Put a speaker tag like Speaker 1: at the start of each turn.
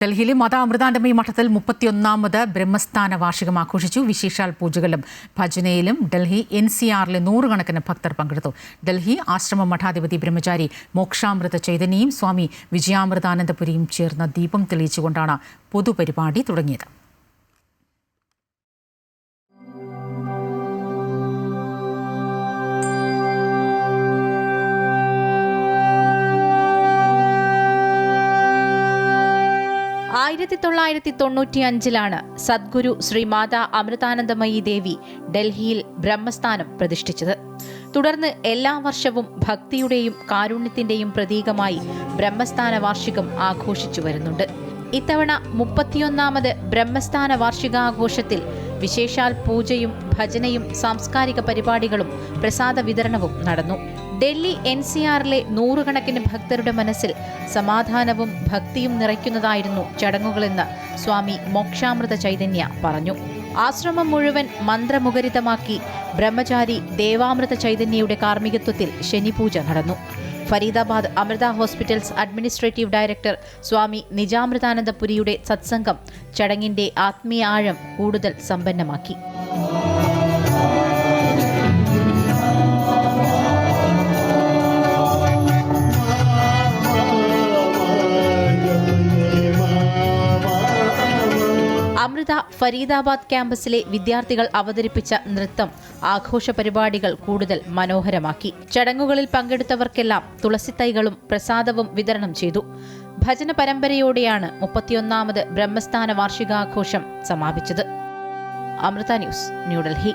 Speaker 1: ഡൽഹിയിലെ മാതാ അമൃതാനന്ദമയി മഠത്തിൽ 31ാമത് ബ്രഹ്മസ്ഥാന വാർഷികം ആഘോഷിച്ചു. വിശേഷാൽ പൂജകളിലും ഭജനയിലും ഡൽഹി NCRലെ നൂറുകണക്കിന് ഭക്തർ പങ്കെടുത്തു. ഡൽഹി ആശ്രമ മഠാധിപതി ബ്രഹ്മചാരി മോക്ഷാമൃത ചൈതന്യയും സ്വാമി വിജയാമൃതാനന്ദപുരിയും ചേർന്ന് ദീപം തെളിയിച്ചുകൊണ്ടാണ് പൊതുപരിപാടി തുടങ്ങിയത്.
Speaker 2: ആയിരത്തി 1995 സദ്ഗുരു ശ്രീ മാതാ അമൃതാനന്ദമയി ദേവി ഡൽഹിയിൽ ബ്രഹ്മസ്ഥാനം പ്രതിഷ്ഠിച്ചത്. തുടർന്ന് എല്ലാ വർഷവും ഭക്തിയുടെയും കാരുണ്യത്തിന്റെയും പ്രതീകമായി ബ്രഹ്മസ്ഥാന വാർഷികം ആഘോഷിച്ചു വരുന്നുണ്ട്. ഇത്തവണ 31ാമത് ബ്രഹ്മസ്ഥാന വാർഷികാഘോഷത്തിൽ വിശേഷാൽ പൂജയും ഭജനയും സാംസ്കാരിക പരിപാടികളും പ്രസാദ വിതരണവും നടന്നു. ഡൽഹി NCRലെ നൂറുകണക്കിന് ഭക്തരുടെ മനസ്സിൽ സമാധാനവും ഭക്തിയും നിറയ്ക്കുന്നതായിരുന്നു ചടങ്ങുകളെന്ന് സ്വാമി മോക്ഷാമൃത ചൈതന്യ പറഞ്ഞു. ആശ്രമം മുഴുവൻ മന്ത്രമുഖരിതമാക്കി ബ്രഹ്മചാരി ദേവാമൃത ചൈതന്യയുടെ കാർമ്മികത്വത്തിൽ ശനിപൂജ നടന്നു. Faridabad Amrita hospitals administrative director Swami നിജാമൃതാനന്ദപുരിയുടെ സത്സംഗം ചടങ്ങിന്റെ ആത്മീയ ആഴം കൂടുതൽ സമ്പന്നമാക്കി. അമൃത ഫരീദാബാദ് ക്യാമ്പസിലെ വിദ്യാർത്ഥികൾ അവതരിപ്പിച്ച നൃത്തം ആഘോഷ പരിപാടികൾ കൂടുതൽ മനോഹരമാക്കി. ചടങ്ങുകളിൽ പങ്കെടുത്തവർക്കെല്ലാം തുളസിത്തൈകളും പ്രസാദവും വിതരണം ചെയ്തു. ഭജന പരമ്പരയോടെയാണ് 31ാമത് ബ്രഹ്മസ്ഥാന വാർഷികാഘോഷം സമാപിച്ചത്. അമൃത ന്യൂസ്, ന്യൂഡൽഹി.